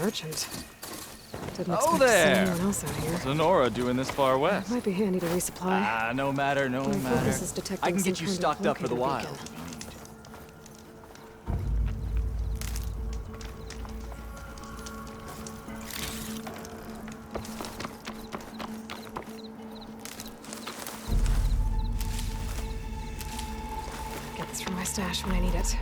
merchant. Didn't Oh expect to see there! anyone else out here. Sonora doing this far west. Might be handy to resupply. Ah, no matter, no My matter. focus is detecting I can some get you kind of stocked up for the locator wild beacon. if you need. Get this from my stash when I need it.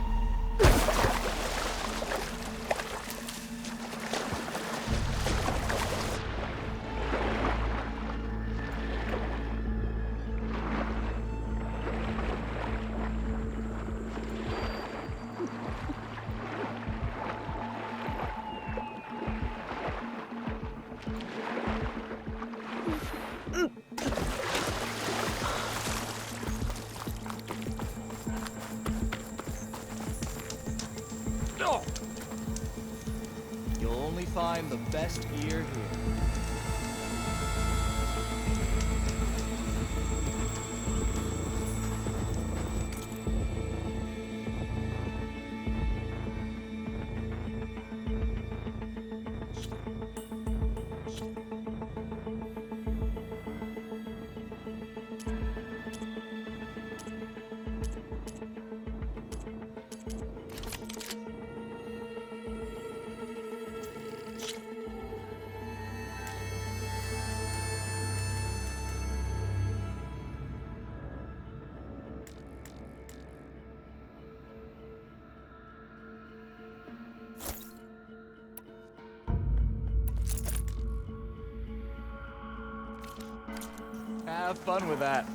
Oh! You'll only find the best gear here. Have fun with that.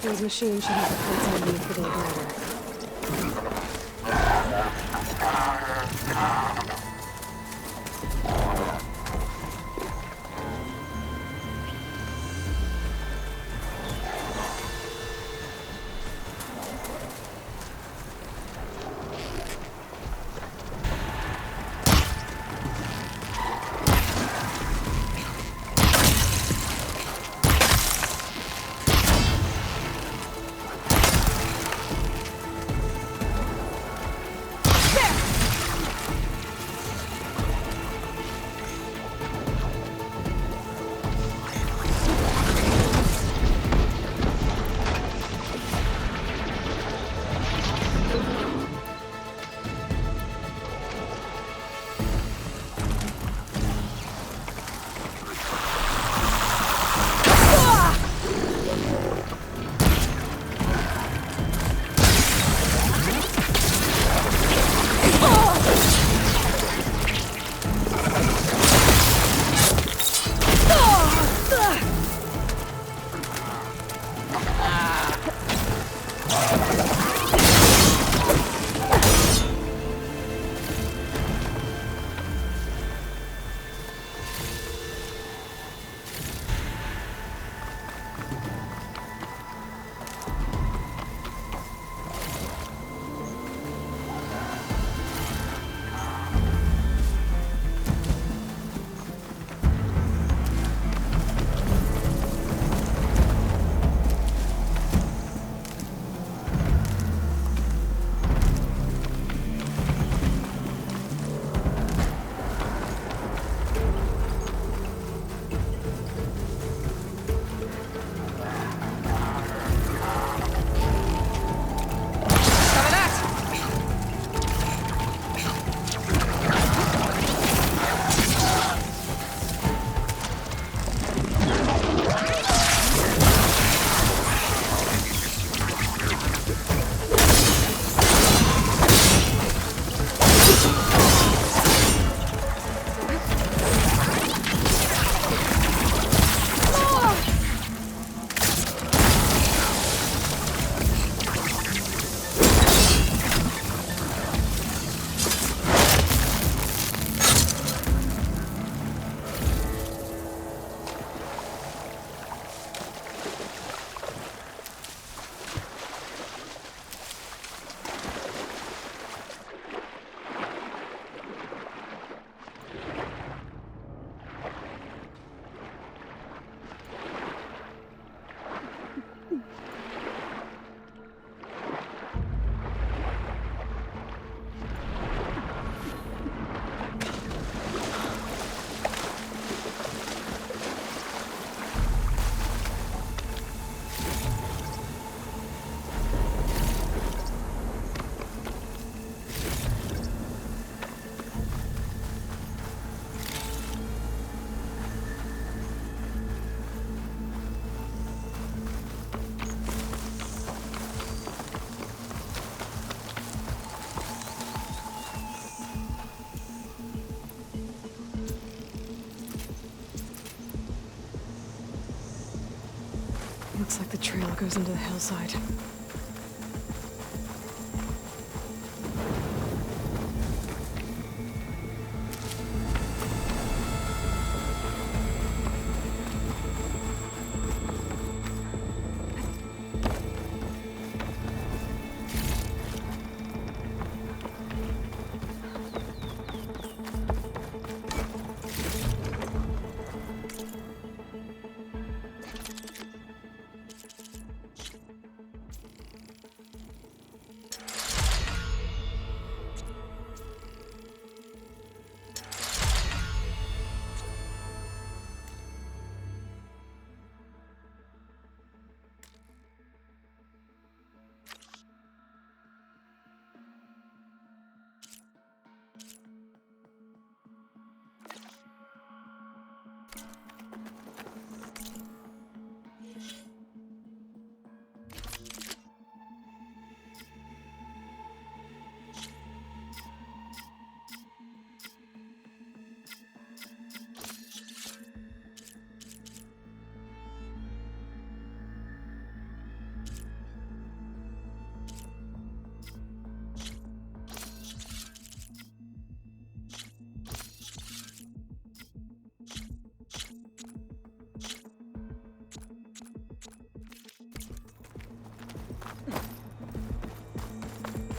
These machines should have the plates I need for the igniter. trail goes into the hillside.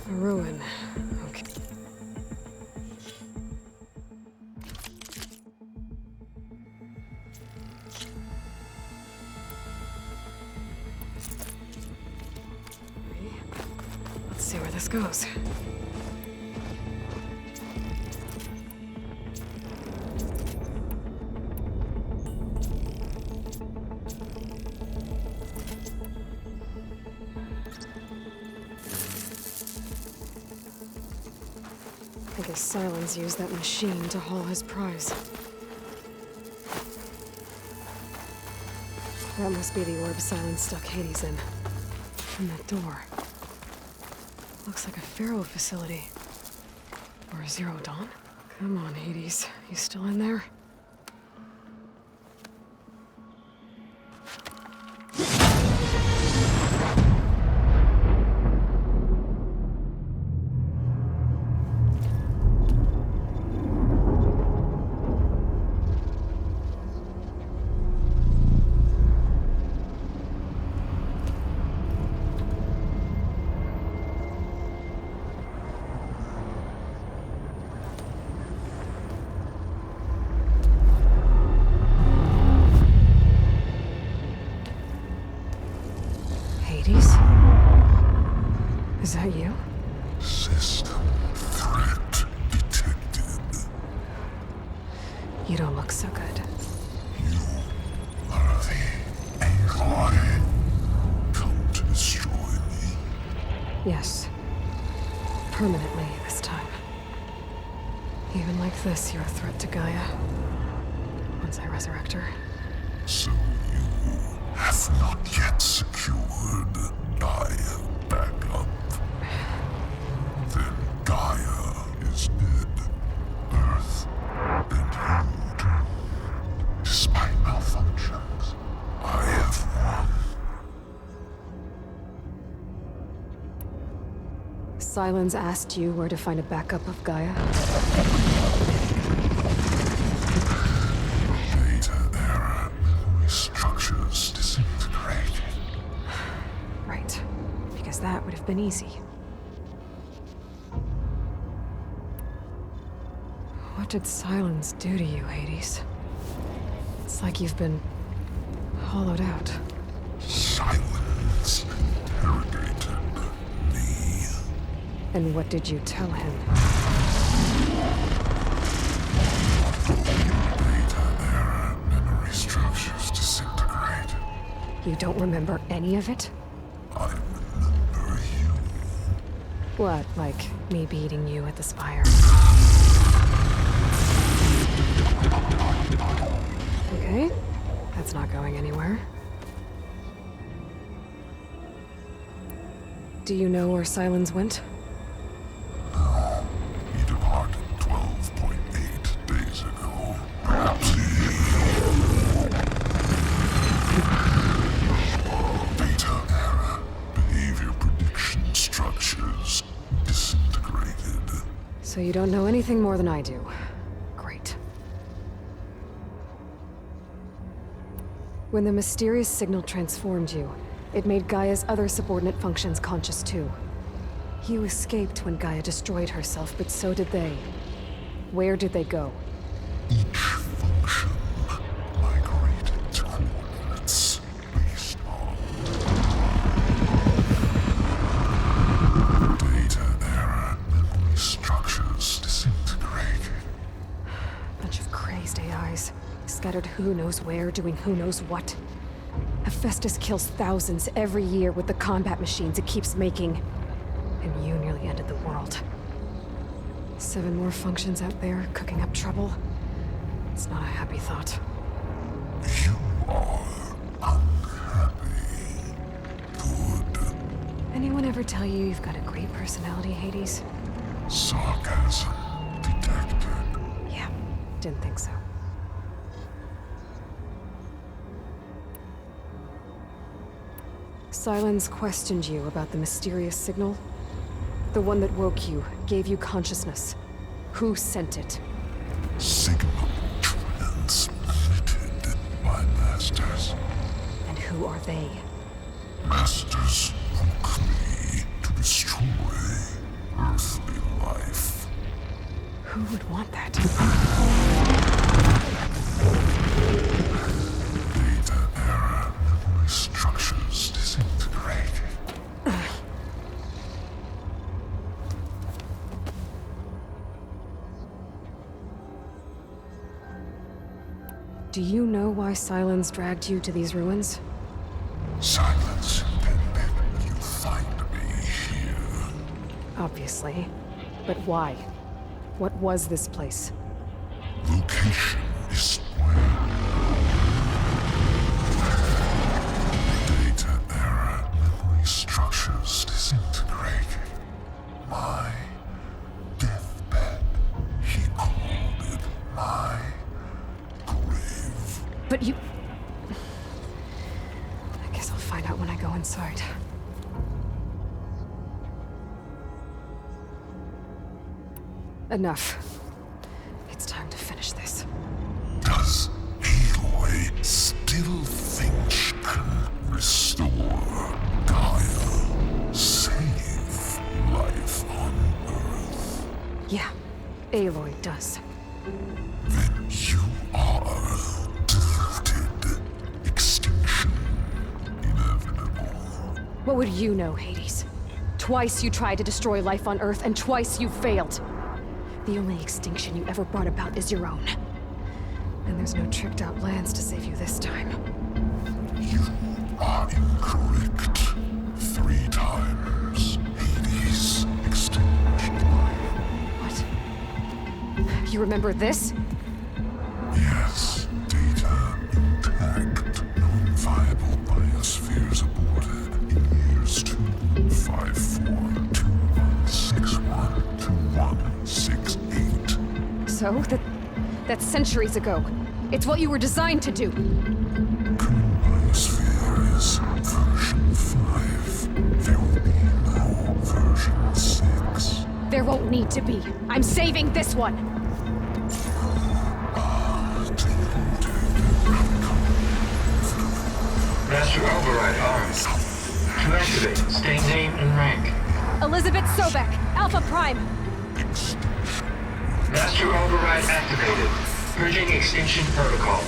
A ruin. Okay. Let's see where this goes. I guess Silence used that machine to haul his prize. That must be the orb Silence stuck Hades in. And that door. Looks like a Pharaoh facility. Or a Zero Dawn? Come on, Hades. You still in there? Hades? Is that you? System threat detected. You don't look so good. You are the Aloy. Come to destroy me. Yes. Permanently this time. Even like this, you're a threat to Gaia. Once I resurrect her. So you have not yet secured Gaia back up. Then Gaia is dead. Earth and you doomed. Despite malfunctions, I have won. Silence asked you where to find a backup of Gaia? Data error. Memory structures disintegrated. Right. Because that would have been easy. What did Silence do to you, Hades? It's like you've been hollowed out. Silence interrogated me. And what did you tell him? Data error. Memory structures disintegrated. You don't remember any of it? I remember you. What, like me beating you at the spire? Okay, that's not going anywhere. Do you know where Silence went? No. He departed 12.8 days ago. Perhaps he... Data So you don't know anything more than I do. Great. When the mysterious signal transformed you, it made Gaia's other subordinate functions conscious too. You escaped when Gaia destroyed herself, but so did they. Where did they go? Each function migrated to coordinates based on data error, memory structures disintegrated. Bunch of crazed AIs, scattered who knows where, doing who knows what. Hephaestus kills thousands every year with the combat machines it keeps making. And you nearly ended the world. 7 more functions out there, cooking up trouble. It's not a happy thought. You are unhappy. Good. Anyone ever tell you you've got a great personality, Hades? Sarcasm detected. Yeah, didn't think so. Silence questioned you about the mysterious signal. The one that woke you, gave you consciousness. Who sent it? Signal transmitted by masters. And who are they? Masters woke me to destroy earthly life. Who would want that? Data error, memory structures disintegrated. Do you know why Silence dragged you to these ruins? Silence intended you find me here. Obviously. But why? What was this place? Location is where data error, memory structures disintegrated. My deathbed, he called it my grave. But you... I guess I'll find out when I go inside. Enough. It's time to finish this. Does Aloy still think she can restore Gaia? Save life on Earth? Yeah, Aloy does. Then you are deluded. Extinction inevitable. What would you know, Hades? Twice you tried to destroy life on Earth, and twice you failed. The only extinction you ever brought about is your own. And there's no tricked-out lands to save you this time. You are incorrect. 3 times. Hades extinguished life. What? You remember this? Yes, data intact. Non-viable biospheres aborted in years 254, 2161, 2168. So? That's centuries ago. It's what you were designed to do. Current biosphere is version 5. There will be no version 6. There won't need to be. I'm saving this one. Master override arms. To activate, stay name and rank. Elizabeth Sobek, Alpha Prime. Master override activated. Purging extinction protocol.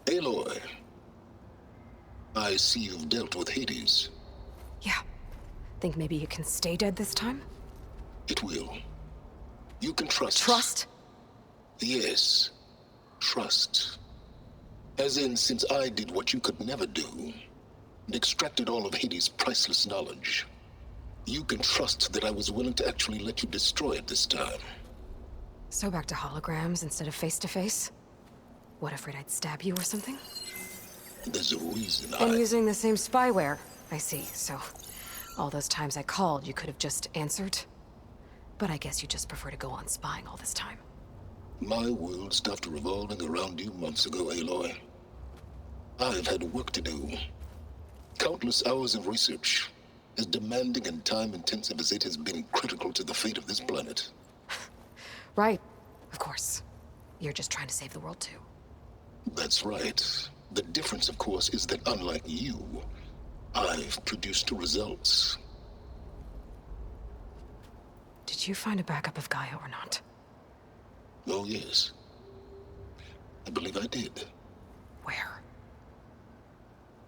Aloy, I see you've dealt with Hades. Yeah. Think maybe you can stay dead this time? It will. You can trust. Trust? Yes. Trust. As in, since I did what you could never do, and extracted all of Hades' priceless knowledge, you can trust that I was willing to actually let you destroy it this time. So back to holograms instead of face-to-face? What, afraid I'd stab you or something? There's a reason And using the same spyware. I see, so... all those times I called, you could have just answered? But I guess you just prefer to go on spying all this time. My world stopped revolving around you months ago, Aloy. I've had work to do. Countless hours of research, as demanding and time-intensive as it has been critical to the fate of this planet. Right. Of course. You're just trying to save the world, too. That's right. The difference, of course, is that unlike you, I've produced results. Did you find a backup of Gaia or not? Oh, yes. I believe I did. Where?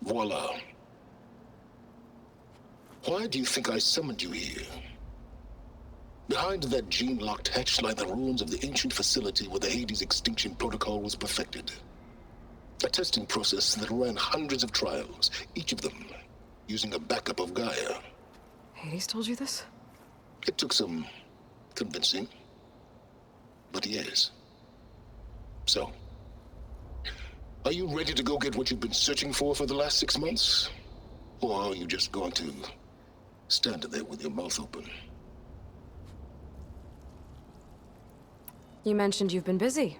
Voila. Why do you think I summoned you here? Behind that gene-locked hatch lie the ruins of the ancient facility where the Hades extinction protocol was perfected. A testing process that ran hundreds of trials, each of them using a backup of Gaia. Hades told you this? It took some convincing, but yes. So, are you ready to go get what you've been searching for the last 6 months? Or are you just going to stand there with your mouth open? You mentioned you've been busy.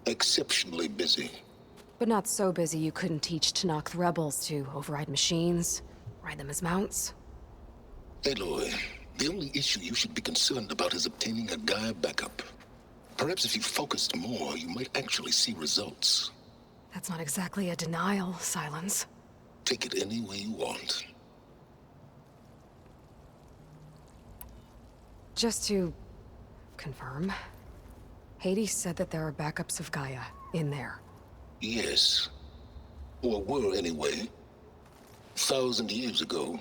Exceptionally busy. But not so busy you couldn't teach Tanakh the rebels to override machines, ride them as mounts. Aloy, the only issue you should be concerned about is obtaining a Gaia backup. Perhaps if you focused more, you might actually see results. That's not exactly a denial, Silence. Take it any way you want. Just to confirm, Hades said that there are backups of Gaia in there. Yes. Or were anyway. 1,000 years ago.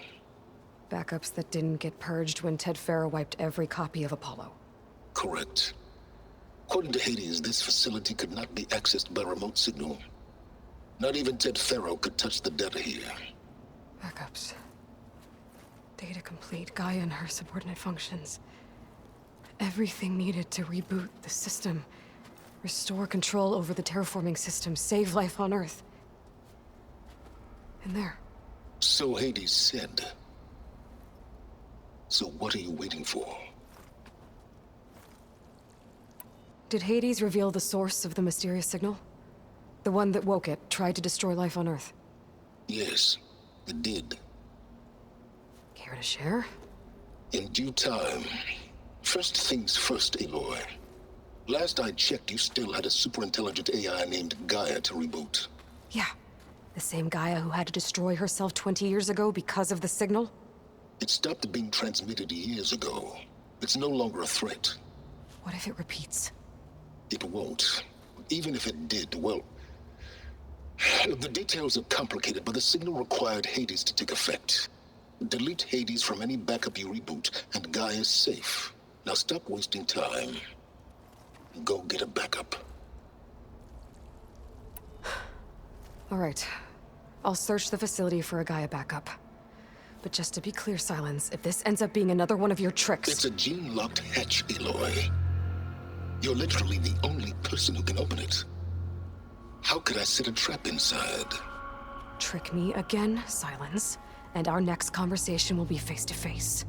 Backups that didn't get purged when Ted Farrow wiped every copy of Apollo. Correct. According to Hades, this facility could not be accessed by remote signal. Not even Ted Farrow could touch the data here. Backups. Data complete, Gaia and her subordinate functions. Everything needed to reboot the system. Restore control over the terraforming system, save life on Earth. And there. So Hades said. So what are you waiting for? Did Hades reveal the source of the mysterious signal? The one that woke it, tried to destroy life on Earth? Yes, it did. Care to share? In due time. First things first, Aloy. Last I checked, you still had a superintelligent AI named Gaia to reboot. Yeah. The same Gaia who had to destroy herself 20 years ago because of the signal? It stopped being transmitted years ago. It's no longer a threat. What if it repeats? It won't. Even if it did, well... the details are complicated, but the signal required Hades to take effect. Delete Hades from any backup you reboot, and Gaia's safe. Now stop wasting time. Go get a backup. All right. I'll search the facility for a Gaia backup. But just to be clear, Silence, if this ends up being another one of your tricks... It's a gene-locked hatch, Aloy. You're literally the only person who can open it. How could I set a trap inside? Trick me again, Silence, and our next conversation will be face-to-face.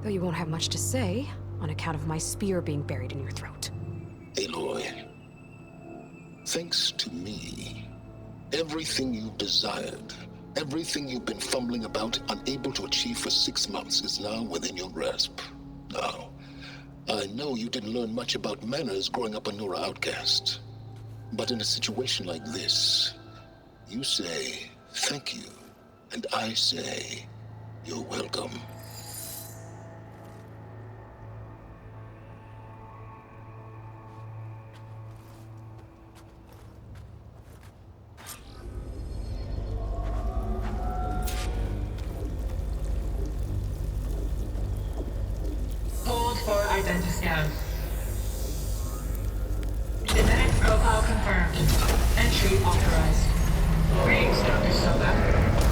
Though you won't have much to say, on account of my spear being buried in your throat. Aloy, thanks to me, everything you've desired, everything you've been fumbling about, unable to achieve for 6 months, is now within your grasp. Now, I know you didn't learn much about manners growing up a Nora outcast. But in a situation like this, you say, thank you, and I say, you're welcome. Hold for identiscan. Genetic profile confirmed. Entry authorized. Greetings, Dr. Soba.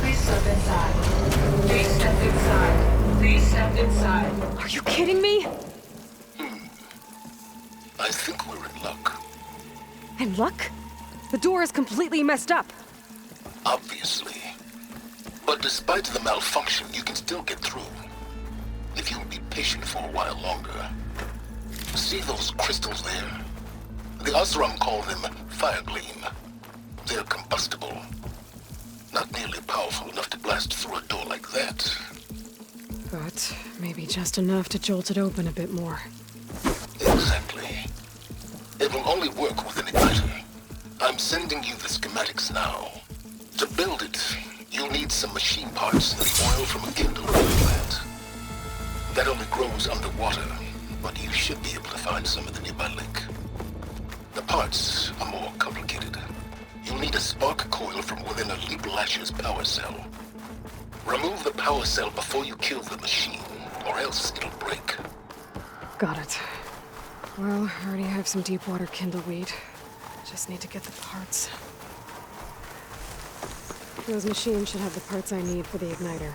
Please step inside. Please step inside. Please step inside. Are you kidding me? I think we're in luck. And luck? The door is completely messed up. Obviously. But despite the malfunction, you can still get through. If you'll be patient for a while longer. See those crystals there? The Osram call them fire gleam. They're combustible. Not nearly powerful enough to blast through a door like that. But maybe just enough to jolt it open a bit more. Exactly. It will only work with an igniter. I'm sending you the schematics now. To build it, you'll need some machine parts and oil from a kindle plant. That only grows underwater, but you should be able to find some at the nearby lake. The parts are more complicated. You'll need a spark coil from within a Leap Lasher's power cell. Remove the power cell before you kill the machine, or else it'll break. Got it. Well, I already have some deep water kindleweed. Just need to get the parts. Those machines should have the parts I need for the igniter.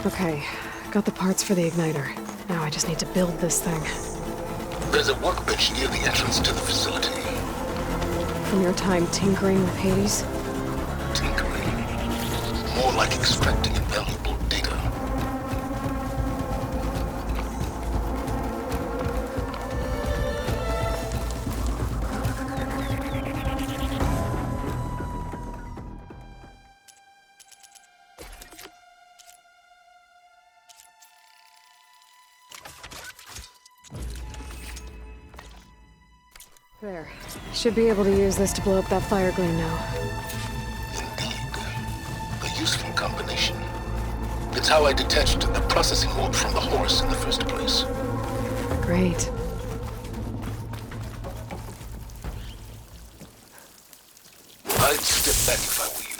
Okay, got the parts for the igniter. Now I just need to build this thing. There's a workbench near the entrance to the facility. From your time tinkering with Hades? Tinkering. More like extracting invaluable data. There. Should be able to use this to blow up that fire gleam now. Indeed. A useful combination. It's how I detached the processing orb from the horse in the first place. Great. I'd step back if I were you.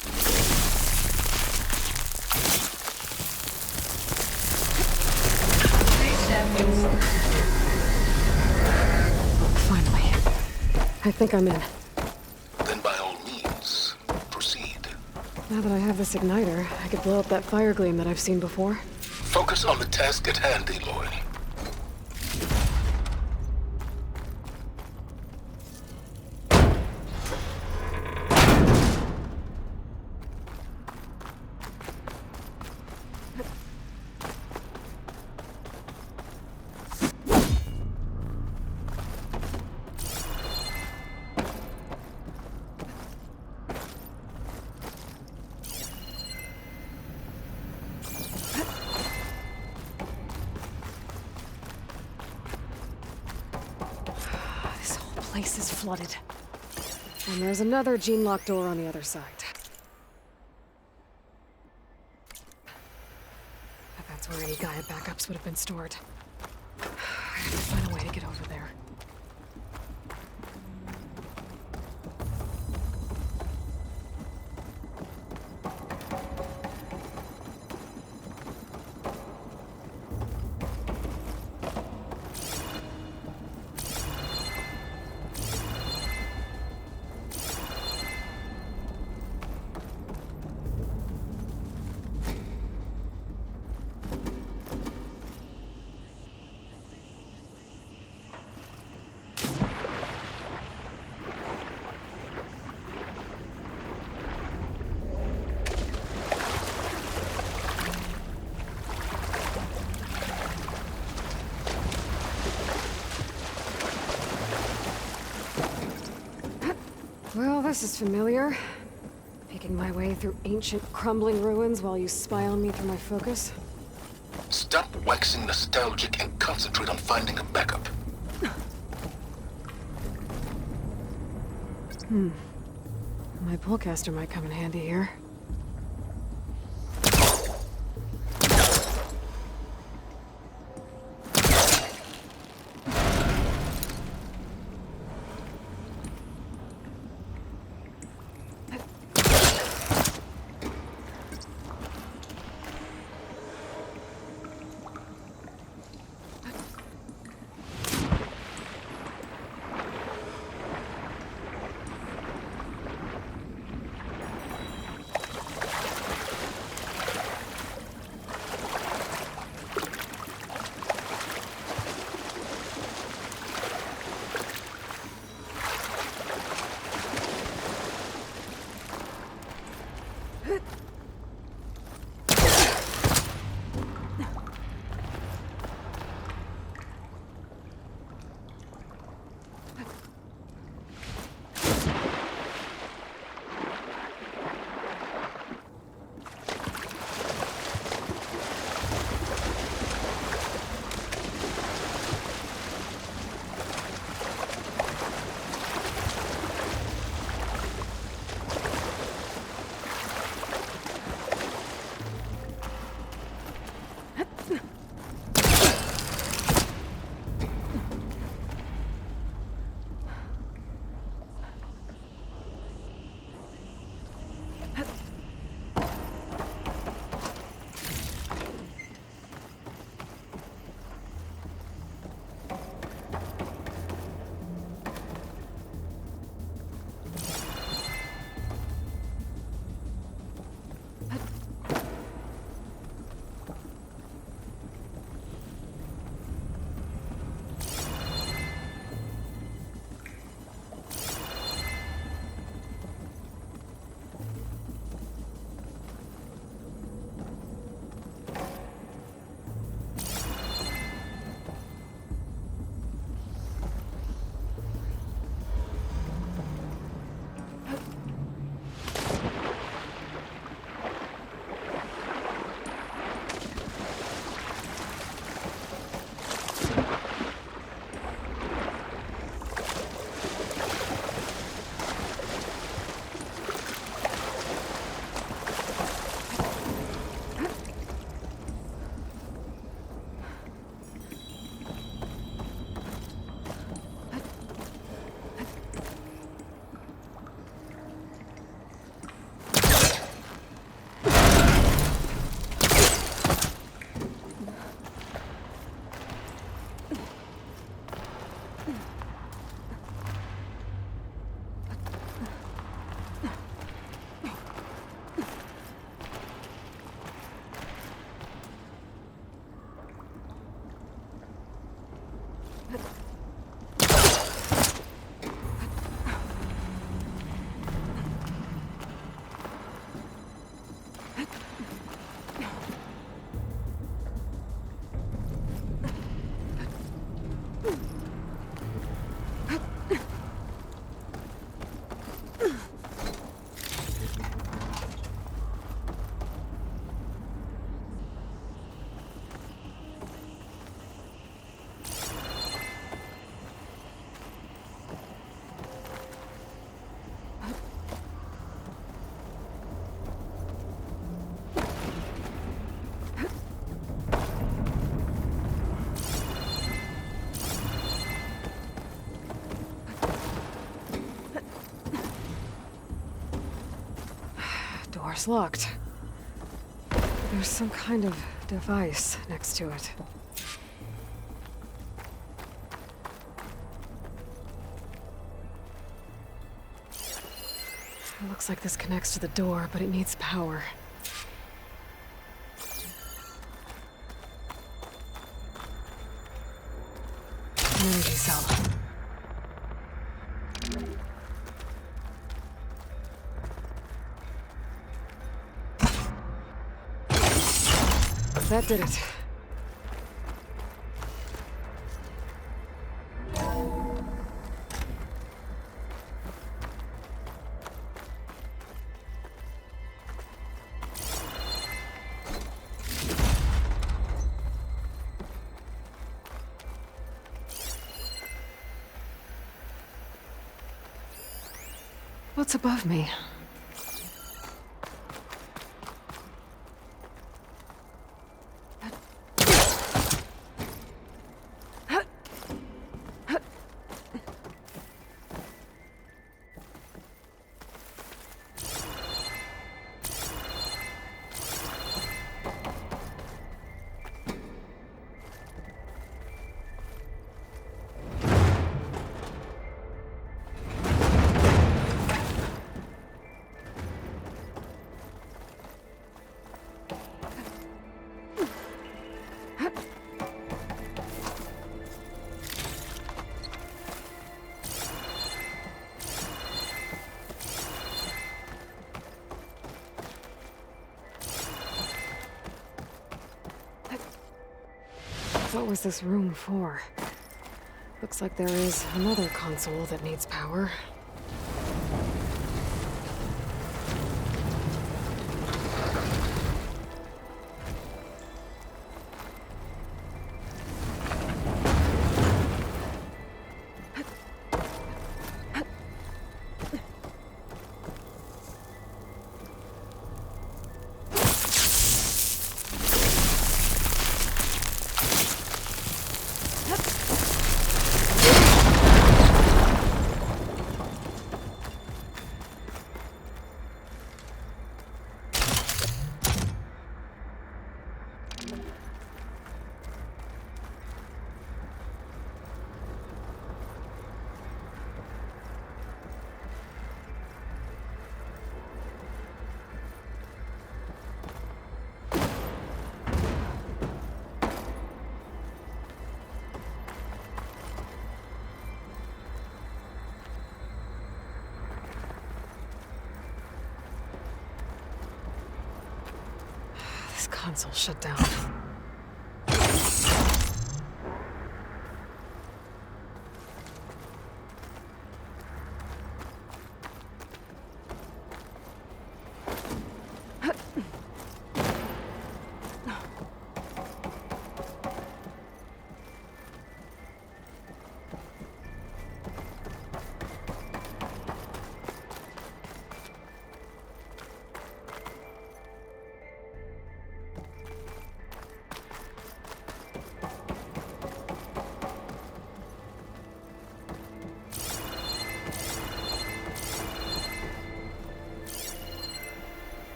Please stand inside. Finally. I think I'm in. Then by all means, proceed. Now that I have this igniter, I could blow up that fire gleam that I've seen before. Focus on the task at hand, Aloy. This whole place is flooded. And there's another gene-lock door on the other side. But that's where any Gaia backups would have been stored. I have to find a way to get over there. Well, this is familiar. Making my way through ancient, crumbling ruins while you spy on me through my focus? Stop waxing nostalgic and concentrate on finding a backup. My pullcaster might come in handy here. Door's locked. There's some kind of device next to it. It looks like this connects to the door, but it needs power. An energy cell. That did it. What's above me? What was this room for? Looks like there is another console that needs power. This console shut down.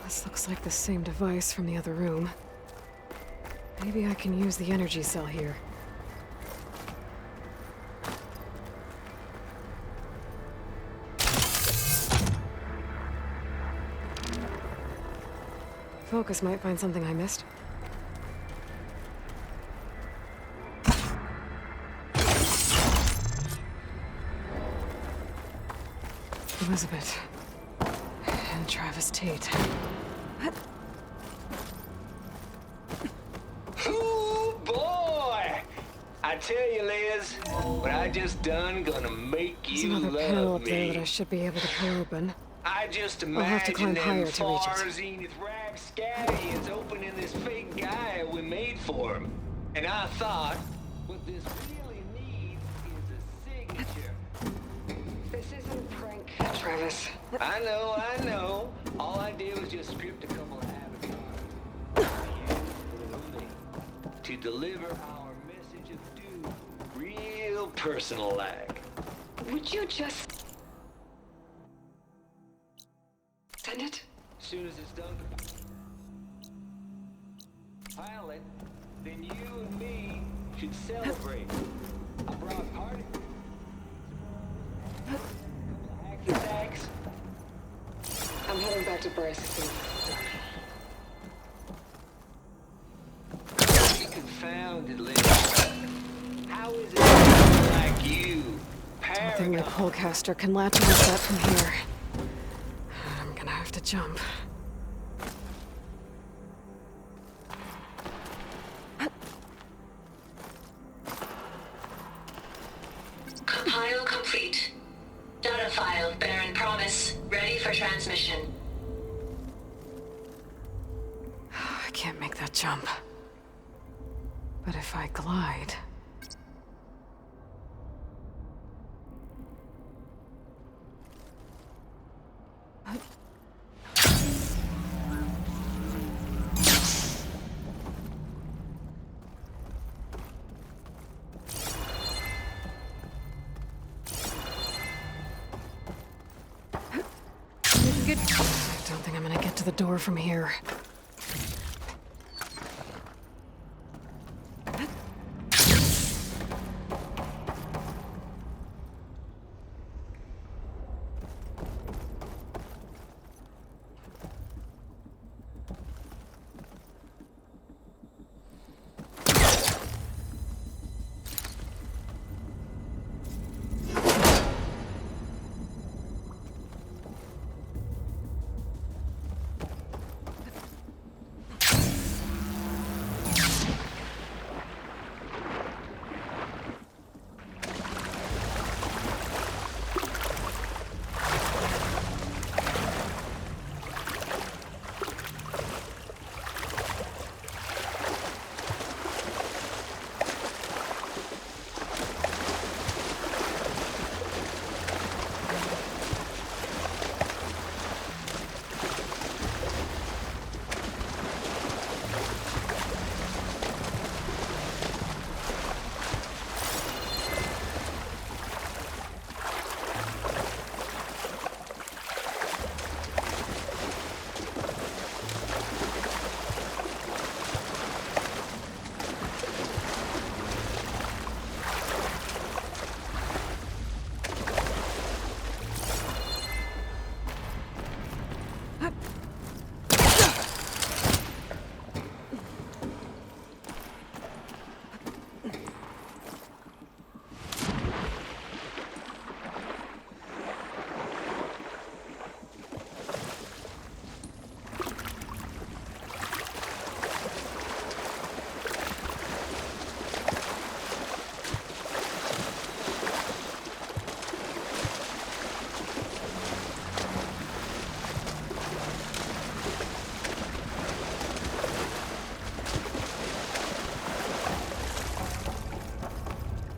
This looks like the same device from the other room. Maybe I can use the energy cell here. Focus might find something I missed. Elizabeth. And Travis Tate. Ooh, boy! I tell you, Liz, what I just done gonna make There's you another panel love up there that I me. should be able to pull open. I just I'll have to climb imagine higher them to reach it. far zenith rapscallions opening this fake guy we made for him. And I thought, what this really needs is a signature. This isn't a prank, Travis. I know. All I did was just script a couple of avatars. To deliver our message of doom real personal-like. Would you just... send it? As soon as it's done, pilot, then you and me should celebrate. I brought a party. Hacky sacks. I'm heading back to Bryce as soon as it's done. Confounded, Liz. How is it that like you, I think my paragon? pullcaster can latch onto that from here. I'm gonna have to jump. Compile complete. Data file, Baron Promise, ready for transmission. I can't make that jump. But if I glide... I don't think I'm gonna get to the door from here.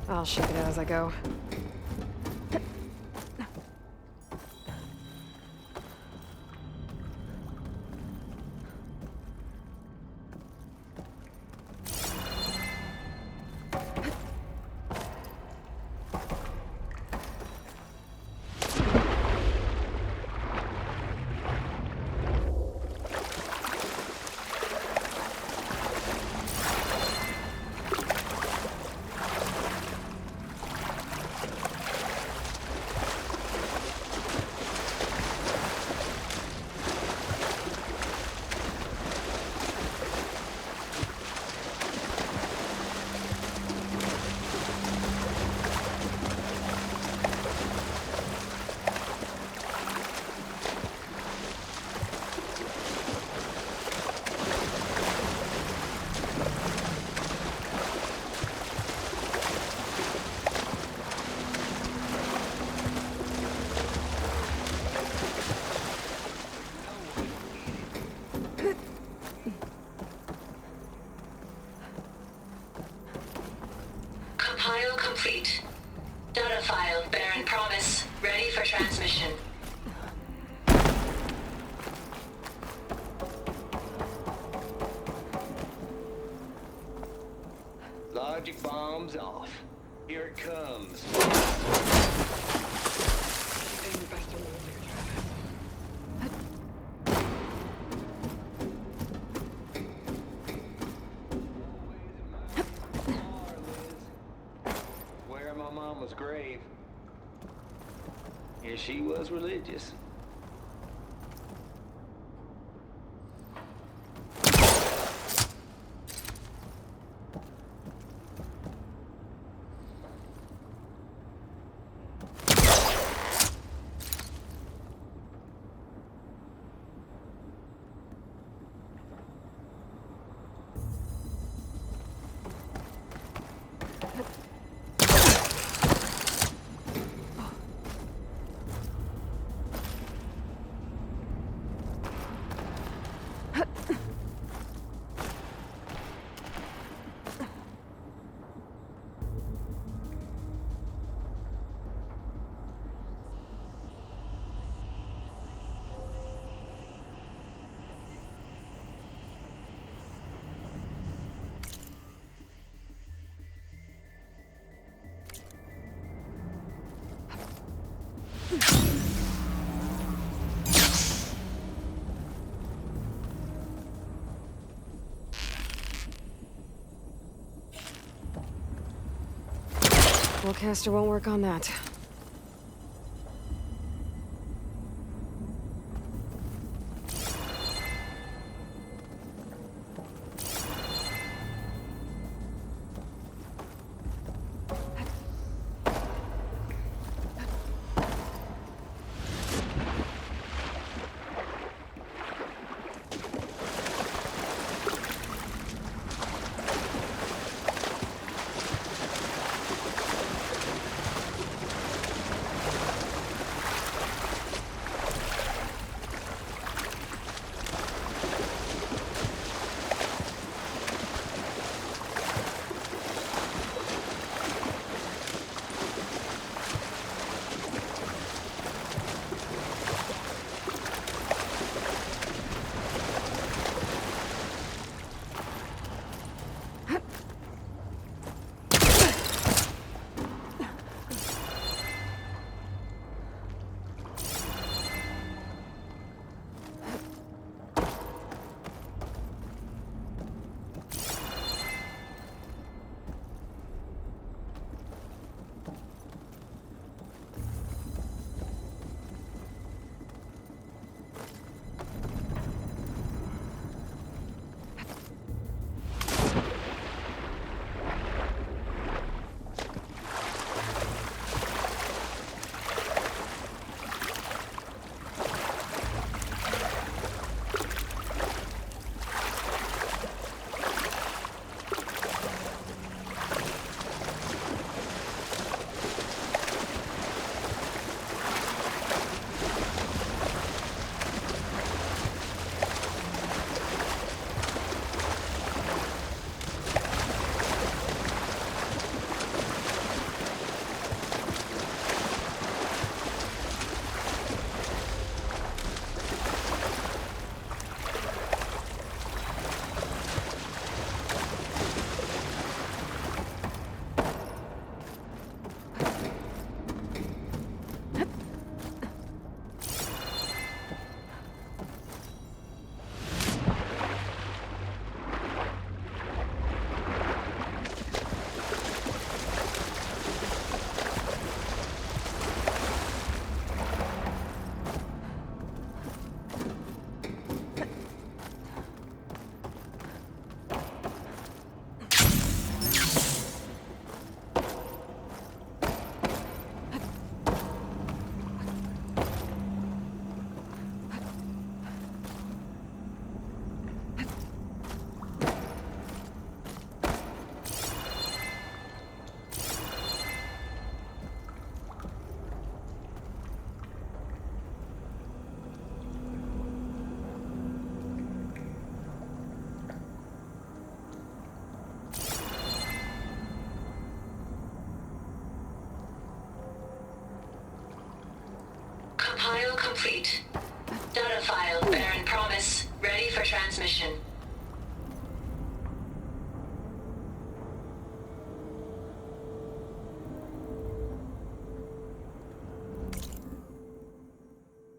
I'll shake it out as I go. Compile complete. Data file, Baron Promise, ready for transmission. Logic bomb's off. Here it comes. Where my mama's grave. Yeah, she was religious. Fullcaster won't work on that. Compile complete. Data file, Baron Promise, ready for transmission.